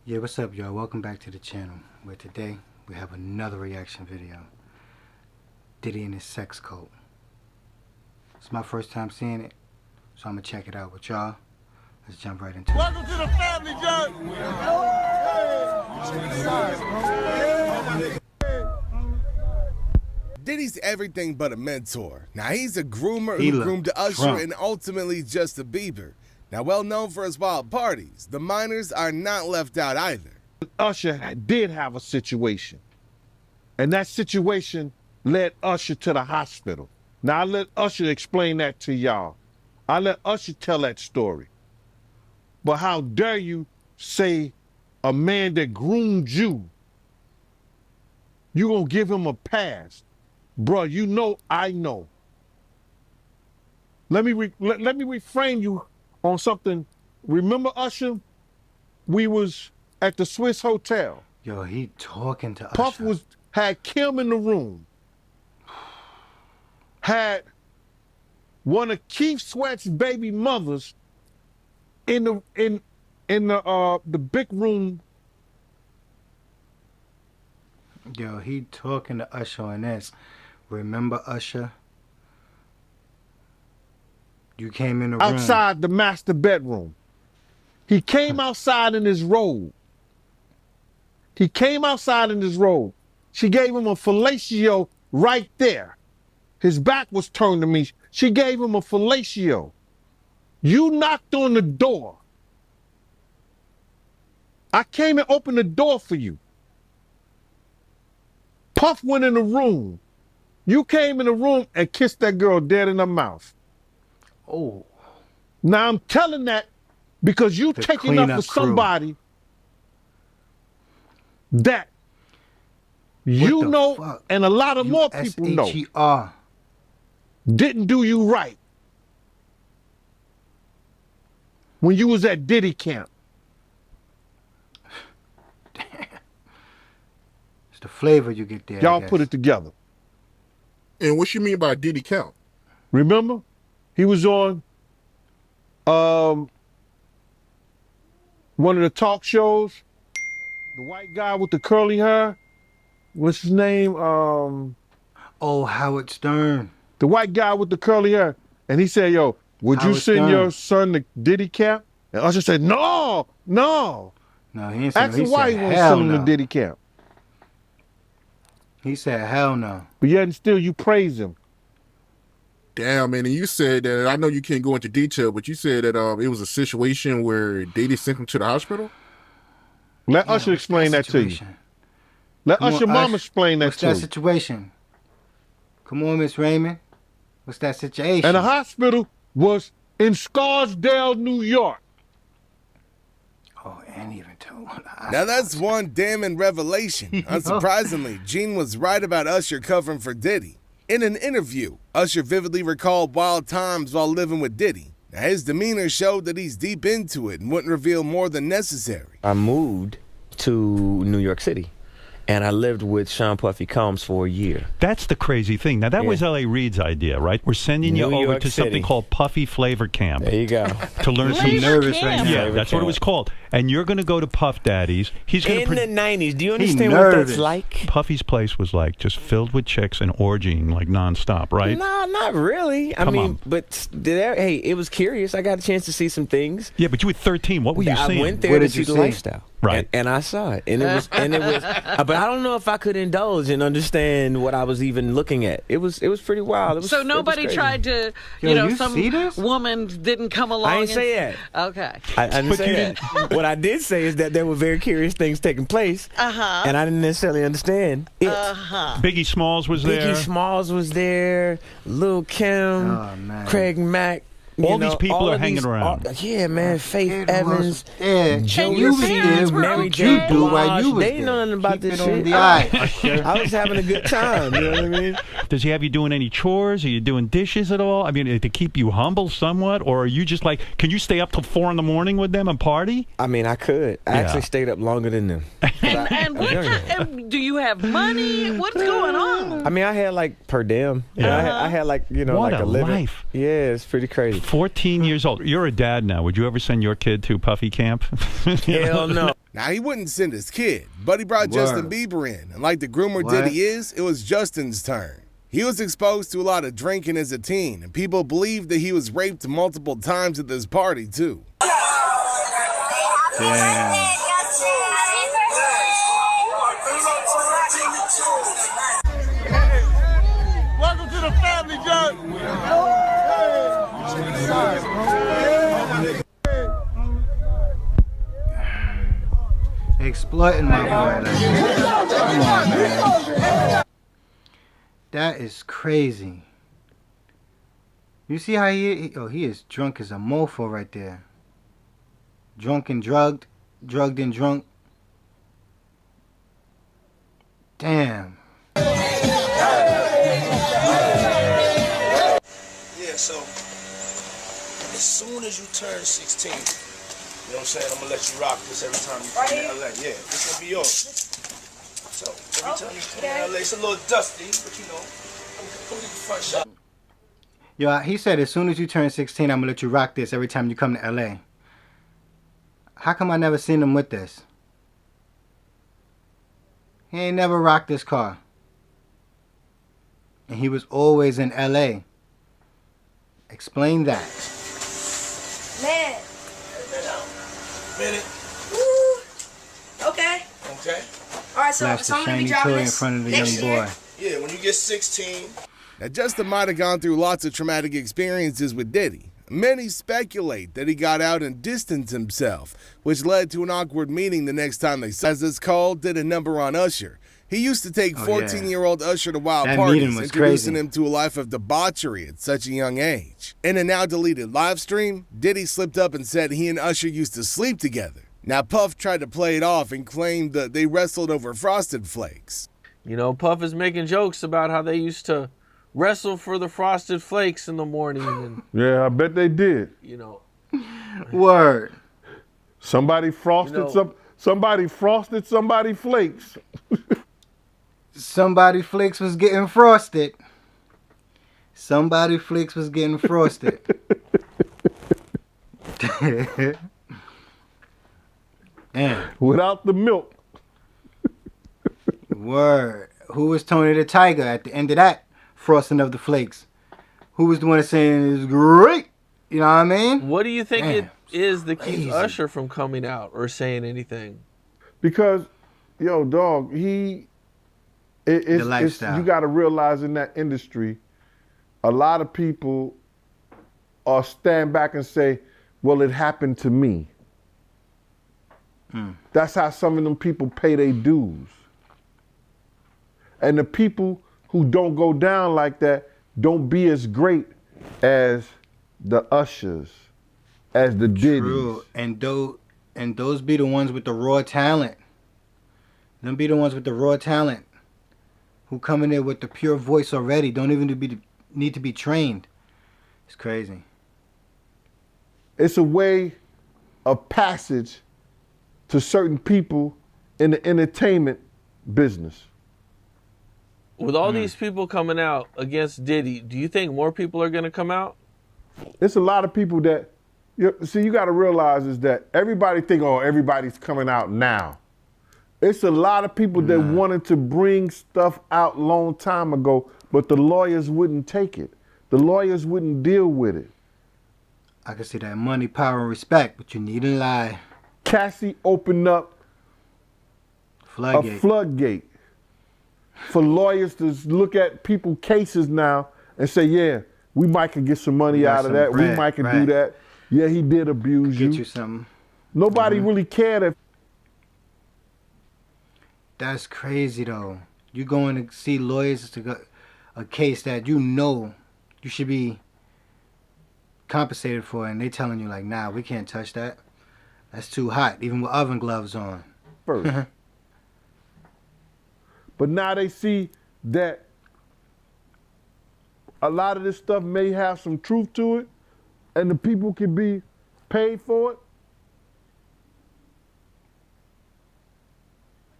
Yeah, what's up, y'all? Welcome back to the channel, where today we have another reaction video. Diddy and his sex cult. It's my first time seeing it, so I'm gonna check it out with y'all. Let's jump right into it. Welcome to the family, John. Diddy's everything but a mentor. Now, he's a groomer who groomed Usher and ultimately Justin Bieber. Now, well known for his wild parties, the minors are not left out either. Usher did have a situation, and that situation led Usher to the hospital. Now, I let Usher explain that to y'all. I let Usher tell that story. But how dare you say a man that groomed you, you gonna give him a pass? Bruh, you know I know. Let me reframe you on something. Remember, Usher? We was at the Swiss Hotel. Yo, he talking to Puff Usher. had Kim in the room. Had one of Keith Sweat's baby mothers in the big room. Yo, he talking to Usher on this. Remember, Usher? You came in the room. Outside the master bedroom. He came outside in his robe. He came outside in his robe. She gave him a fellatio right there. His back was turned to me. She gave him a fellatio. You knocked on the door. I came and opened the door for you. Puff went in the room. You came in the room and kissed that girl dead in her mouth. Oh. Now I'm telling that because you taking up for somebody that you know, and a lot of more people know, didn't do you right when you was at Diddy camp. Damn. It's the flavor you get there. Y'all put it together. And what you mean by Diddy count? Remember? He was on one of the talk shows. The white guy with the curly hair. What's his name? Oh, Howard Stern. The white guy with the curly hair. And he said, yo, would you send your son to Diddy camp? And Usher said, no. No, he ain't saying. Ask him why he won't send him to Diddy camp. He said, hell no. But yet and still you praise him. Damn, man, and you said that, I know you can't go into detail, but you said that it was a situation where Diddy sent him to the hospital? Let Usher explain that to you. Let Usher mama explain that to you. What's that situation? Come on, Miss Raymond. What's that situation? And the hospital was in Scarsdale, New York. Oh, and even told. Now that's one damning revelation. Unsurprisingly, Gene was right about Usher covering for Diddy. In an interview, Usher vividly recalled wild times while living with Diddy. Now, his demeanor showed that he's deep into it and wouldn't reveal more than necessary. I moved to New York City, and I lived with Sean Puffy Combs for a year. That's the crazy thing. Now, that was L.A. Reid's idea, right? We're sending you over to something called Puffy Flavor Camp. There you go. To learn some nervous right now. Yeah, that's what it was called. And you're going to go to Puff Daddy's. He's going in the 90s. Do you understand what that's like? Puffy's place was like just filled with chicks and orgying like nonstop, right? No, not really. I mean, but hey, it was curious. I got a chance to see some things. Yeah, but you were 13. What were you seeing? I went there to see the lifestyle. Right. And I saw it. And it was but I don't know if I could indulge and understand what I was even looking at. It was pretty wild. So nobody tried to, some woman didn't come along. I didn't say that. Okay. I didn't say that. What I did say is that there were very curious things taking place. And I didn't necessarily understand it. Biggie Smalls was there. Biggie Smalls was there. Lil' Kim. Craig Mack. All these people are hanging around. Yeah, man. Faith Evans, Joe Mary J. Blige. They ain't know nothing about this shit. I was having a good time. You know what I mean? Does he have you doing any chores? Are you doing dishes at all? I mean, to keep you humble somewhat? Or are you just like, can you stay up till 4 in the morning with them and party? I mean, I could. I actually stayed up longer than them. And do you have money? What's going on? I mean, I had like per diem. I had like, like a living. Life. Yeah, it's pretty crazy. 14 years old. You're a dad now. Would you ever send your kid to Puffy camp? Hell no. Now, he wouldn't send his kid, but he brought Justin Bieber in. And like the groomer Diddy is, it was Justin's turn. He was exposed to a lot of drinking as a teen, and people believed that he was raped multiple times at this party, too. Damn. Welcome to the family, John. Exploiting my boy. Like, come on, man. That is crazy. You see how he is drunk as a mofo right there. Drunk and drugged, drugged and drunk. Damn. Yeah, so as soon as you turn 16, you know what I'm saying, I'm gonna let you rock this every time you come to LA. Yeah, this gonna be yours. So every time you come to LA, it's a little dusty, but you know, come to the front shop. Yo, he said as soon as you turn 16, I'm gonna let you rock this every time you come to LA. How come I never seen him with this? He ain't never rocked this car. And he was always in LA. Explain that. Man. Minute. Woo. Okay. Okay. All right, so Flash the I'm gonna be shiny driving toy in this front of the next young year. boy. Yeah, when you get 16. Now, Justin might have gone through lots of traumatic experiences with Diddy. Many speculate that he got out and distanced himself, which led to an awkward meeting the next time they saw. As it's called, did a number on Usher. He used to take 14-year-old Usher to wild That parties, meeting was introducing crazy. him to a life of debauchery at such a young age. In a now-deleted live stream, Diddy slipped up and said he and Usher used to sleep together. Now, Puff tried to play it off and claimed that they wrestled over Frosted Flakes. You know, Puff is making jokes about how they used to wrestle for the Frosted Flakes in the morning. And, Yeah, I bet they did. you know, Word. Somebody frosted somebody frosted somebody flakes. Somebody Flicks was getting frosted. Somebody Flicks was getting frosted. Damn. Without the milk. Word. Who was Tony the Tiger at the end of that frosting of the flakes? Who was the one saying it's great? You know what I mean? what do you think Damn, it is that keeps crazy. Usher from coming out or saying anything? Because, yo, dog, it's lifestyle. you got to realize in that industry, a lot of people are stand back and say, well, it happened to me. That's how some of them people pay their dues. And the people who don't go down like that don't be as great as the Ushers, as the Diddys. True. And those be the ones with the raw talent. Them be the ones with the raw talent. Who come in there with the pure voice already. Don't even need to be trained. It's crazy. It's a way of passage to certain people in the entertainment business. With all these people coming out against Diddy, do you think more people are going to come out? It's a lot of people that, you got to realize is that everybody think, oh, everybody's coming out now. It's a lot of people that wanted to bring stuff out long time ago, but the lawyers wouldn't take it. The lawyers wouldn't deal with it. I can see that money, power, and respect, but you needn't lie. Cassie opened up Floodgate. a floodgate for lawyers to look at people's cases now and say, yeah, we might could get some money got out of some that. bread, We might could right. do that. Yeah, he did abuse Get you something. Nobody really cared if That's crazy though. You going to see lawyers to go a case that you know you should be compensated for, and they telling you like, nah, we can't touch that. That's too hot, even with oven gloves on. first. But now they see that a lot of this stuff may have some truth to it, and the people can be paid for it.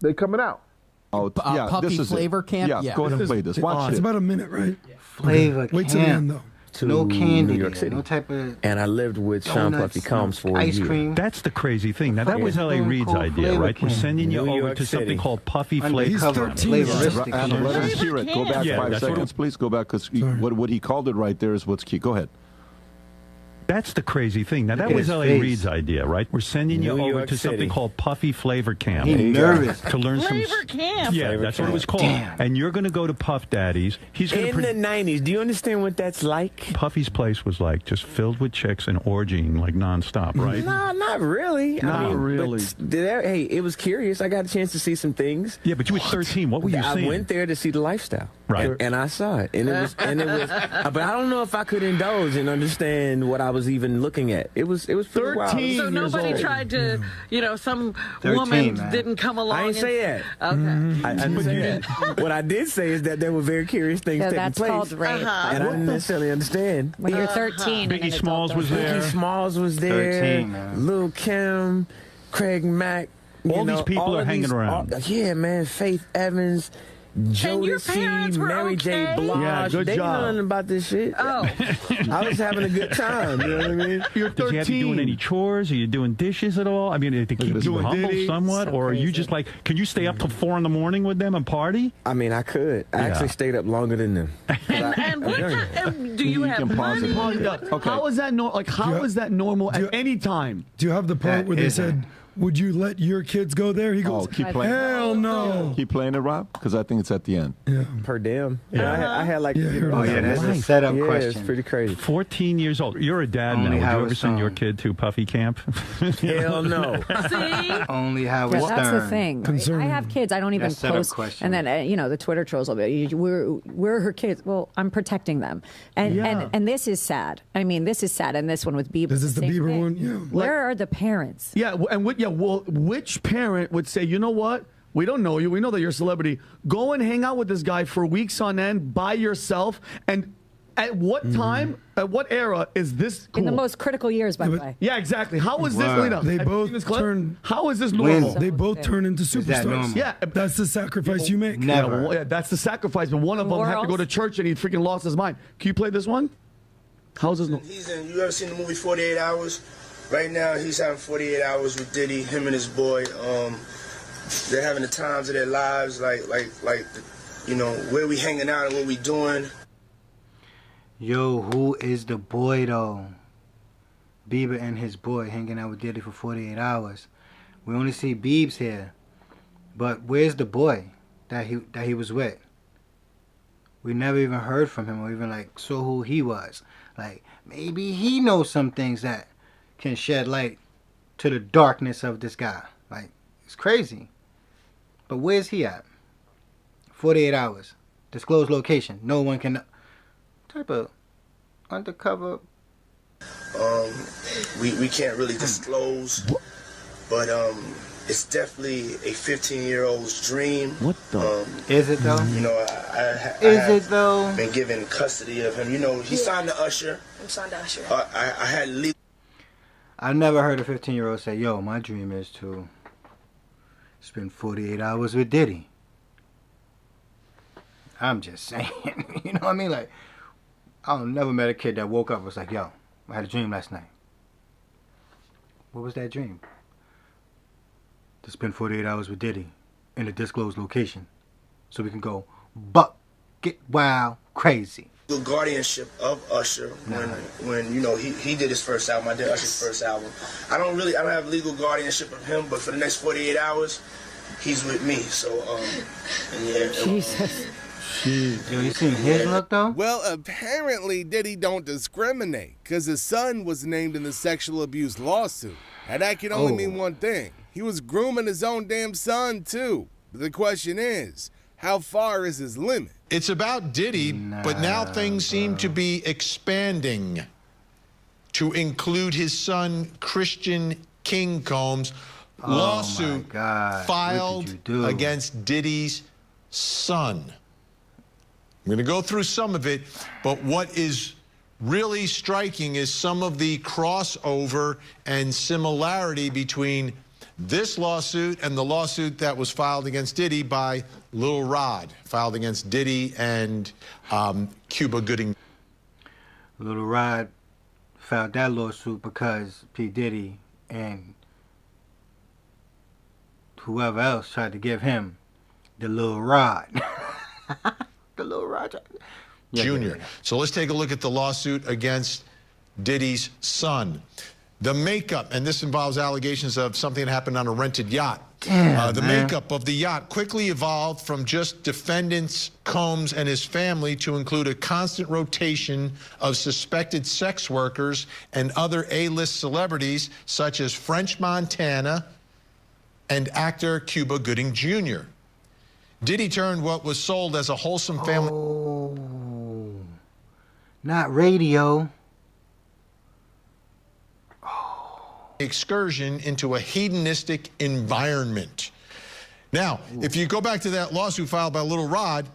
They coming out. Puffy Flavor Camp? Yeah, go ahead and play this. Watch It's it. about a minute, right? Flavor Wait till the Camp. end, though. to no candy, New York City. no type of and I lived with Sean donuts, Puffy Combs for a ice year. cream. That's the crazy thing. Now, that was L.A. Reid's cool idea, flavor right? We're can. sending you New over York to something City. called Puffy Flavor. He's 13. Flavoristic. Adam, let us hear it. Go back Yeah, 5 that's what seconds, please. Go back, because what he called it right there is what's key. Go ahead. That's the crazy thing. Now, that was L.A. face. Reid's idea, right? We're sending you New over York to something City. called Puffy Flavor Camp. He nervous. To learn Flavor some... Camp. Yeah, Flavor that's what it Camp. was called. Damn. And you're going to go to Puff Daddy's. He's going In to... the 90s, do you understand what that's like? Puffy's place was like just filled with chicks and orgying like nonstop, right? No, not really. Not really. Hey, it was curious. I got a chance to see some things. Yeah, but you were 13. What were you I seeing? went there to see the lifestyle, Right. And I saw it, and it was, but I don't know if I could indulge and understand what I was even looking at. It was pretty wild. 13. So nobody old. tried to, some 13, woman man. didn't come along. I didn't say that. Okay. I didn't say that. What I did say is that there were very curious things So taking that's place, called rape. and I didn't necessarily understand. When you're 13. Biggie Smalls was there. Biggie Smalls was there. 13, man. Lil' Kim, Craig Mack. All these people are hanging around. Yeah, man. Faith Evans, your Jodeci, parents were Mary J. okay? Blige. Yeah, good they job. knew nothing about this shit. Oh, I was having a good time. You know what I mean? You're 13. Did you have to be doing any chores? Are you doing dishes at all? I mean, to keep you humble Diddy. somewhat? Or are you just like, can you stay up till 4 in the morning with them and party? I mean, I could. I actually stayed up longer than them. and what time, do you have can pause it. money? Okay. How is that How is that normal at any time? Do you have the part That where they is said, would you let your kids go there? He goes, keep playing. hell no. Keep playing it, Rob, because I think it's at the end. Per damn. Yeah, I had like. Oh yeah, that's a setup yeah, question. it's pretty crazy. 14 years old. You're a dad Only now. Would you Howard ever send your Stern. kid to Puffy camp? Hell no. See? Only Howard Yeah, that's the Stern. thing. Right? I Concerning. have kids. I don't even That's setup post. question. And then the Twitter trolls will be, we're her kids. Well, I'm protecting them, and this is sad. I mean, this is sad. And this one with Bieber. This is the same Bieber thing. one? Yeah. Where are the parents? Yeah, and which parent would say, you know what? We don't know you. We know that you're a celebrity. Go and hang out with this guy for weeks on end by yourself. And at what time, at what era is this cool? In the most critical years, by the way. Yeah, exactly. How is this, Wow. Lena? They have you both seen this clip? turn- How is this normal? When? They both turn into that superstars. normal? Yeah, That's the sacrifice you make. Never. Yeah, that's the sacrifice. But one of them had to go to church and he freaking lost his mind. Can you play this one? How's this? He's in. You ever seen the movie 48 Hours? Right now, he's having 48 hours with Diddy. Him and his boy. They're having the times of their lives. Where we hanging out and what we doing. Yo, who is the boy though? Bieber and his boy hanging out with Diddy for 48 hours. We only see Biebs here, but where's the boy that he was with? We never even heard from him or even saw who he was. Maybe he knows some things that can shed light to the darkness of this guy. It's crazy. But where's he at? 48 hours. Disclosed location. No one can. Type of undercover. We can't really disclose, but it's definitely a 15-year-old's dream. What the? Is it though? I Is have it though? been given custody of him. He signed to Usher. I'm signed to Usher. I had legal. I've never heard a 15-year-old say, yo, my dream is to spend 48 hours with Diddy. I'm just saying. You know what I mean? I've never met a kid that woke up and was like, yo, I had a dream last night. What was that dream? To spend 48 hours with Diddy in a disclosed location so we can go get wild crazy. The guardianship of Usher when he did his first album. I did Usher's first album. I don't have legal guardianship of him, but for the next 48 hours, he's with me. So Jesus. Yo, you seen his look though? Well, apparently Diddy don't discriminate because his son was named in the sexual abuse lawsuit. And that can only mean one thing. He was grooming his own damn son too. But the question is, how far is his limit? It's about Diddy, but now things seem to be expanding to include his son, Christian King Combs' lawsuit filed against Diddy's son. I'm going to go through some of it, but what is really striking is some of the crossover and similarity between this lawsuit and the lawsuit that was filed against Diddy by Lil Rod, filed against Diddy and Cuba Gooding. Little Rod filed that lawsuit because P. Diddy and whoever else tried to give him the Little Rod. The Little Rod. Jr. So let's take a look at the lawsuit against Diddy's son. The makeup, and this involves allegations of something that happened on a rented yacht. The makeup of the yacht quickly evolved from just defendants Combs and his family to include a constant rotation of suspected sex workers and other A-list celebrities such as French Montana and actor Cuba Gooding Jr. Diddy turned what was sold as a wholesome family. Oh, not radio. Excursion into a hedonistic environment. Now, if you go back to that lawsuit filed by Little Rod,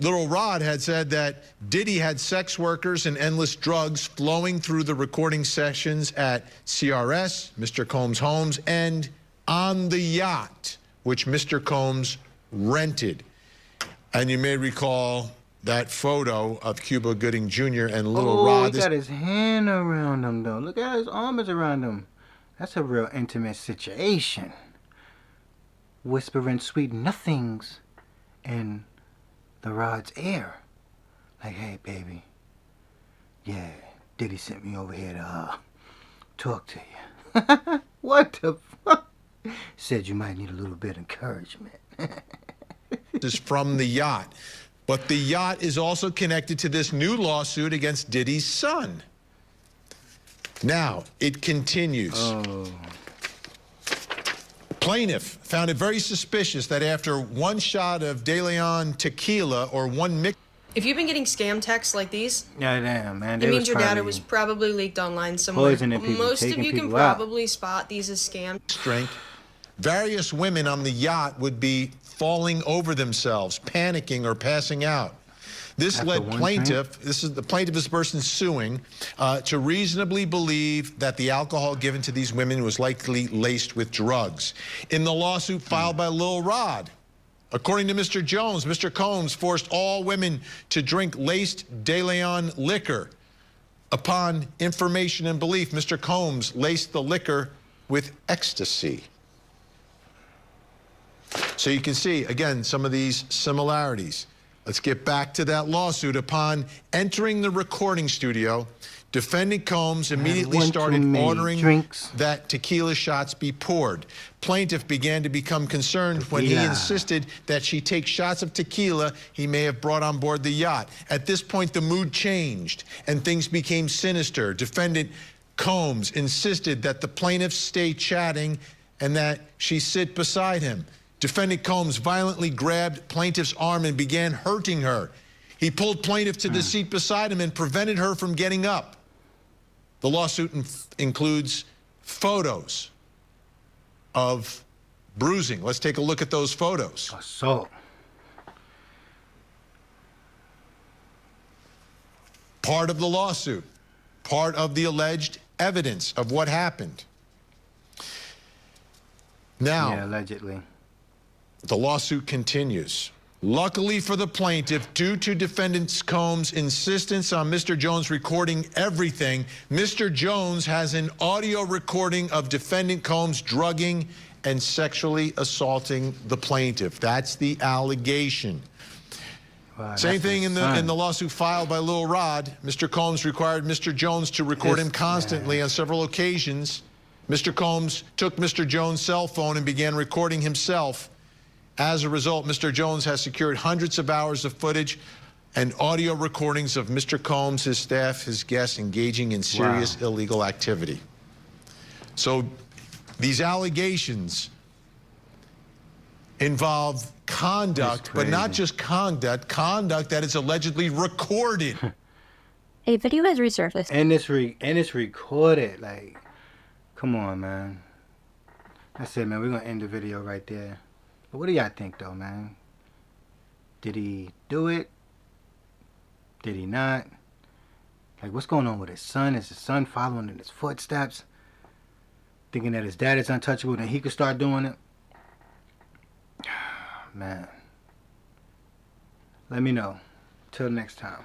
Little Rod had said that Diddy had sex workers and endless drugs flowing through the recording sessions at CRS, Mr. Combs' homes, and on the yacht, which Mr. Combs rented. And you may recall that photo of Cuba Gooding Jr. and Little Rod. He got his hand around him, though. Look at his arms around him. That's a real intimate situation. Whispering sweet nothings in the Rod's ear. Like, hey, baby. Yeah, Diddy sent me over here to talk to you. What the fuck? Said you might need a little bit of encouragement. This is from the yacht. But the yacht is also connected to this new lawsuit against Diddy's son. Now, it continues. Plaintiff found it very suspicious that after one shot of De Leon tequila or one mix. If you've been getting scam texts like these, yeah, damn, man. It means your data was probably leaked online somewhere. Most of you can probably spot these as scams. Strength. Various women on the yacht would be falling over themselves, panicking or passing out. This led plaintiff, the plaintiff is the person suing, to reasonably believe that the alcohol given to these women was likely laced with drugs. In the lawsuit filed by Lil Rod, according to Mr. Jones, Mr. Combs forced all women to drink laced De Leon liquor. Upon information and belief, Mr. Combs laced the liquor with ecstasy. So you can see, again, some of these similarities. Let's get back to that lawsuit. Upon entering the recording studio, defendant Combs immediately started ordering that tequila shots be poured. Plaintiff began to become concerned when he insisted that she take shots of tequila he may have brought on board the yacht. At this point, the mood changed and things became sinister. Defendant Combs insisted that the plaintiff stay chatting and that she sit beside him. Defendant Combs violently grabbed plaintiff's arm and began hurting her. He pulled plaintiff to the seat beside him and prevented her from getting up. The lawsuit includes photos of bruising. Let's take a look at those photos. Assault. Part of the lawsuit, part of the alleged evidence of what happened. Now, yeah, allegedly. The lawsuit continues. Luckily for the plaintiff, due to defendant Combs' insistence on Mr. Jones recording everything, Mr. Jones has an audio recording of defendant Combs drugging and sexually assaulting the plaintiff. That's the allegation. Wow, Same thing in the lawsuit filed by Lil Rod. Mr. Combs required Mr. Jones to record him constantly on several occasions. Mr. Combs took Mr. Jones' cell phone and began recording himself. As a result, Mr. Jones has secured hundreds of hours of footage and audio recordings of Mr. Combs, his staff, his guests engaging in serious illegal activity. So these allegations involve conduct, but not just conduct that is allegedly recorded. A video has resurfaced. And it's recorded. Like, come on, man. That's it, man. We're going to end the video right there. But what do y'all think, though, man? Did he do it? Did he not? Like, what's going on with his son? Is his son following in his footsteps? Thinking that his dad is untouchable and he could start doing it? Man. Let me know. Till next time.